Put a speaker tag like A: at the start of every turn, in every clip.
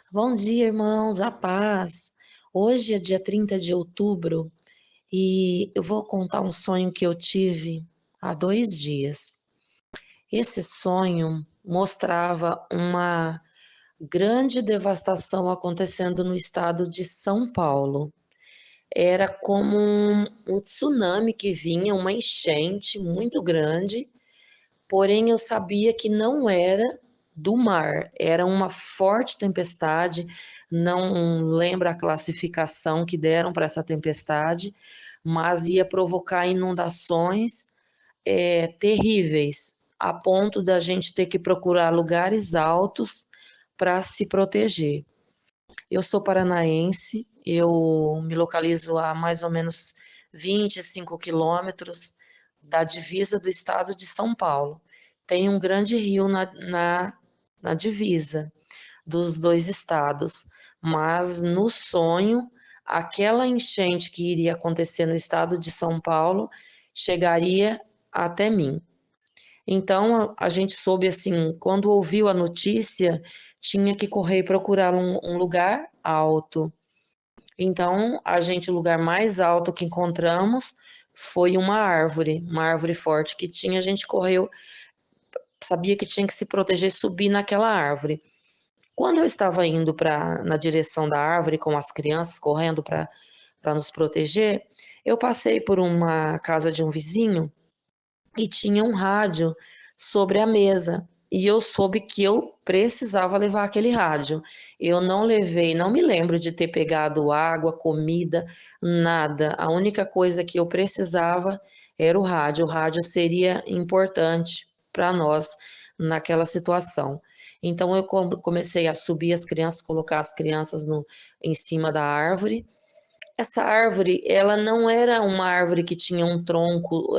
A: Bom dia, irmãos, a paz. Hoje é dia 30 de outubro e eu vou contar um sonho que eu tive há 2 dias. Esse sonho mostrava uma grande devastação acontecendo no estado de São Paulo. Era como um tsunami que vinha, uma enchente muito grande, porém eu sabia que não era do mar, era uma forte tempestade. Não lembro a classificação que deram para essa tempestade, mas ia provocar inundações terríveis, a ponto da gente ter que procurar lugares altos para se proteger. Eu sou paranaense, eu me localizo a mais ou menos 25 quilômetros da divisa do estado de São Paulo. Tem um grande rio na divisa dos dois estados, mas no sonho, aquela enchente que iria acontecer no estado de São Paulo chegaria até mim. Então a gente soube assim, quando ouviu a notícia, tinha que correr e procurar um lugar alto. Então a gente, o lugar mais alto que encontramos foi uma árvore forte que tinha, a gente correu, sabia que tinha que se proteger, subir naquela árvore. Quando eu estava indo na direção da árvore com as crianças correndo para nos proteger, eu passei por uma casa de um vizinho e tinha um rádio sobre a mesa. E eu soube que eu precisava levar aquele rádio. Eu não levei, não me lembro de ter pegado água, comida, nada. A única coisa que eu precisava era o rádio. O rádio seria importante para nós naquela situação. Então eu comecei a subir as crianças, colocar as crianças em cima da árvore. Essa árvore, ela não era uma árvore que tinha um tronco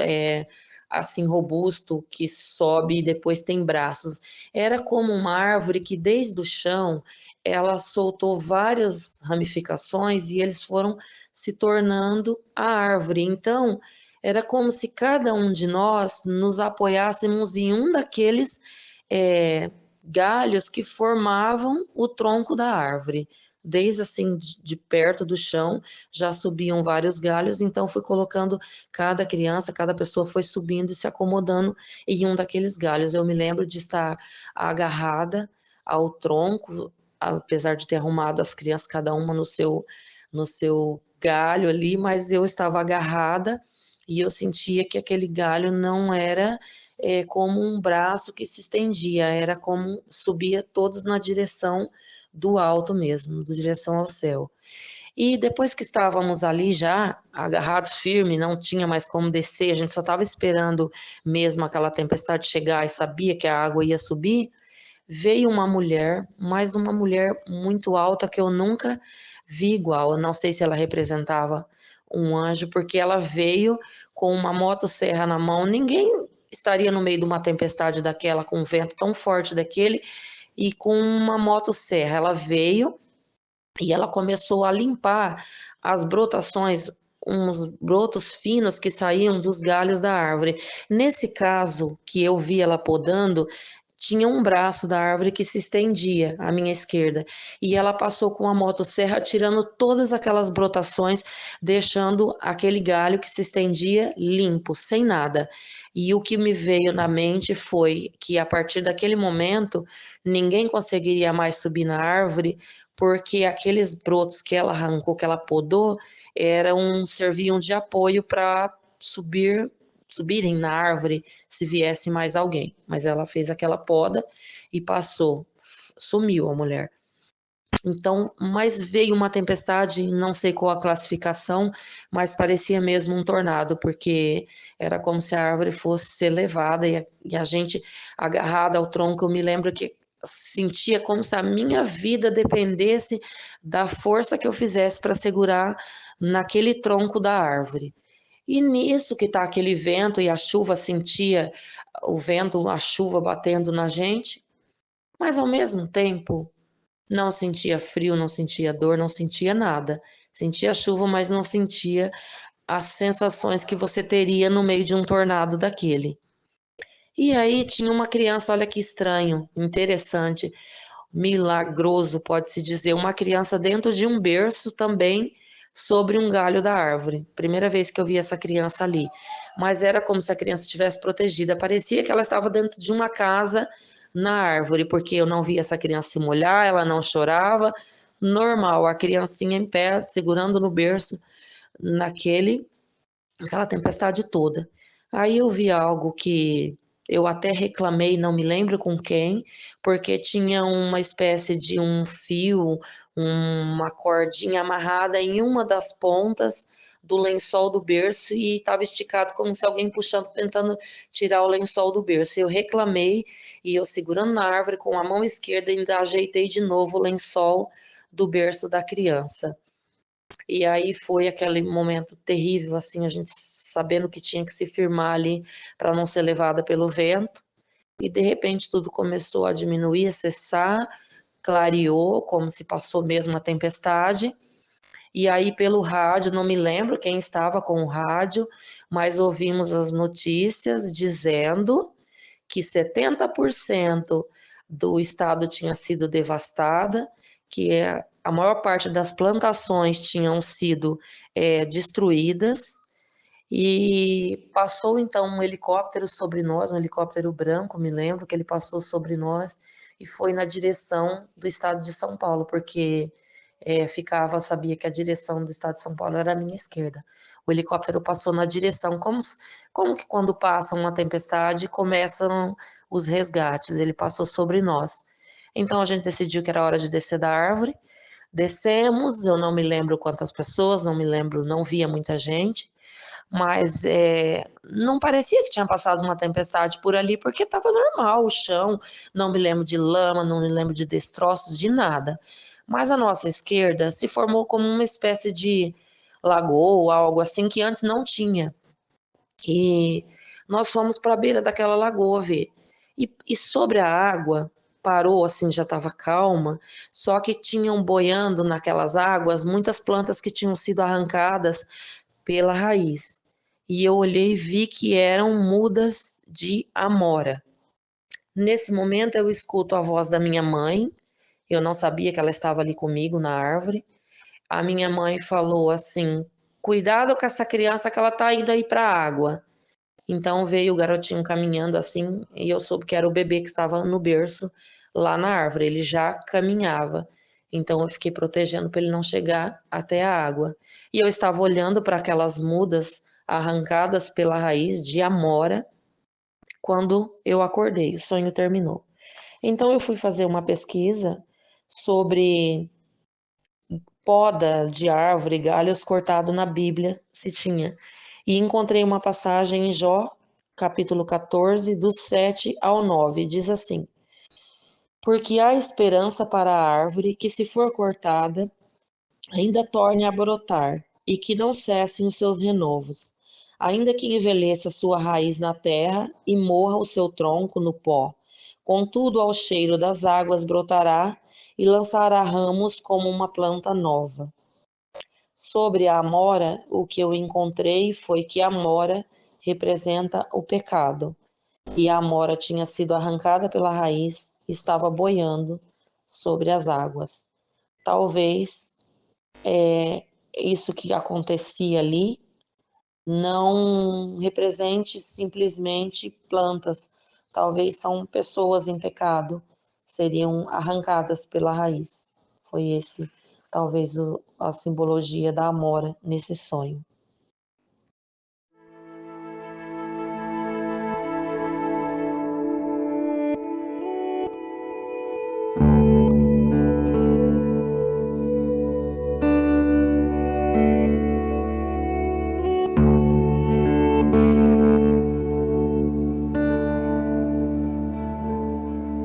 A: assim robusto que sobe e depois tem braços. Era como uma árvore que desde o chão ela soltou várias ramificações e eles foram se tornando a árvore. Então, era como se cada um de nós nos apoiássemos em um daqueles galhos que formavam o tronco da árvore. Desde assim de perto do chão já subiam vários galhos, então fui colocando cada criança, cada pessoa foi subindo e se acomodando em um daqueles galhos. Eu me lembro de estar agarrada ao tronco, apesar de ter arrumado as crianças cada uma no seu galho ali, mas eu estava agarrada e eu sentia que aquele galho não era como um braço que se estendia, era como subia todos na direção do alto mesmo, da direção ao céu. E depois que estávamos ali já, agarrados firme, não tinha mais como descer, a gente só estava esperando mesmo aquela tempestade chegar e sabia que a água ia subir, veio uma mulher, mas uma mulher muito alta que eu nunca vi igual. Eu não sei se ela representava um anjo, porque ela veio com uma motosserra na mão. Ninguém estaria no meio de uma tempestade daquela, com um vento tão forte daquele, e com uma motosserra. Ela veio e ela começou a limpar as brotações, uns brotos finos que saíam dos galhos da árvore. Nesse caso, que eu vi ela podando, tinha um braço da árvore que se estendia à minha esquerda, e ela passou com a motosserra tirando todas aquelas brotações, deixando aquele galho que se estendia limpo, sem nada. E o que me veio na mente foi que a partir daquele momento ninguém conseguiria mais subir na árvore, porque aqueles brotos que ela arrancou, que ela podou, serviam de apoio para subirem na árvore se viesse mais alguém. Mas ela fez aquela poda e passou, sumiu a mulher. Então, mas veio uma tempestade, não sei qual a classificação, mas parecia mesmo um tornado, porque era como se a árvore fosse ser levada e a gente agarrada ao tronco. Eu me lembro que sentia como se a minha vida dependesse da força que eu fizesse para segurar naquele tronco da árvore. E nisso que tá aquele vento e a chuva, sentia o vento, a chuva batendo na gente, mas ao mesmo tempo não sentia frio, não sentia dor, não sentia nada. Sentia chuva, mas não sentia as sensações que você teria no meio de um tornado daquele. E aí tinha uma criança, olha que estranho, interessante. milagroso, pode-se dizer, uma criança dentro de um berço também sobre um galho da árvore. Primeira vez que eu vi essa criança ali. Mas era como se a criança estivesse protegida. Parecia que ela estava dentro de uma casa na árvore, porque eu não via essa criança se molhar, ela não chorava. Normal, a criancinha em pé, segurando no berço, aquela tempestade toda. Aí eu vi algo que eu até reclamei, não me lembro com quem, porque tinha uma espécie de um fio, uma cordinha amarrada em uma das pontas do lençol do berço e estava esticado como se alguém puxando, tentando tirar o lençol do berço. Eu reclamei e eu segurando na árvore com a mão esquerda ainda ajeitei de novo o lençol do berço da criança. E aí foi aquele momento terrível, assim, a gente sabendo que tinha que se firmar ali para não ser levada pelo vento. E de repente tudo começou a diminuir, a cessar, clareou, como se passou mesmo a tempestade. E aí pelo rádio, não me lembro quem estava com o rádio, mas ouvimos as notícias dizendo que 70% do estado tinha sido devastada, que a maior parte das plantações tinham sido destruídas, e passou então um helicóptero sobre nós, um helicóptero branco, me lembro que ele passou sobre nós e foi na direção do estado de São Paulo, porque sabia que a direção do estado de São Paulo era a minha esquerda. O helicóptero passou na direção, como que quando passa uma tempestade começam os resgates, ele passou sobre nós. Então a gente decidiu que era hora de descer da árvore, descemos, eu não me lembro quantas pessoas, não me lembro, não via muita gente, mas não parecia que tinha passado uma tempestade por ali, porque estava normal o chão, não me lembro de lama, não me lembro de destroços, de nada. Mas a nossa esquerda se formou como uma espécie de lagoa, algo assim, que antes não tinha. E nós fomos para a beira daquela lagoa ver. E sobre a água, parou assim, já estava calma, só que tinham boiando naquelas águas muitas plantas que tinham sido arrancadas pela raiz. E eu olhei e vi que eram mudas de amora. Nesse momento eu escuto a voz da minha mãe, eu não sabia que ela estava ali comigo na árvore. A minha mãe falou assim: cuidado com essa criança que ela tá indo aí para a água. Então veio o garotinho caminhando assim, e eu soube que era o bebê que estava no berço lá na árvore, ele já caminhava. Então eu fiquei protegendo para ele não chegar até a água. E eu estava olhando para aquelas mudas arrancadas pela raiz de amora quando eu acordei, o sonho terminou. Então eu fui fazer uma pesquisa sobre poda de árvore, galhos cortado na Bíblia, se tinha. E encontrei uma passagem em Jó, capítulo 14, do 7 ao 9, diz assim: porque há esperança para a árvore que, se for cortada, ainda torne a brotar, e que não cessem os seus renovos, ainda que envelheça sua raiz na terra e morra o seu tronco no pó. Contudo, ao cheiro das águas brotará e lançará ramos como uma planta nova. Sobre a amora, o que eu encontrei foi que a amora representa o pecado, e a amora tinha sido arrancada pela raiz e estava boiando sobre as águas. Talvez isso que acontecia ali não represente simplesmente plantas, talvez são pessoas em pecado, seriam arrancadas pela raiz. Foi esse, talvez, a simbologia da amora nesse sonho.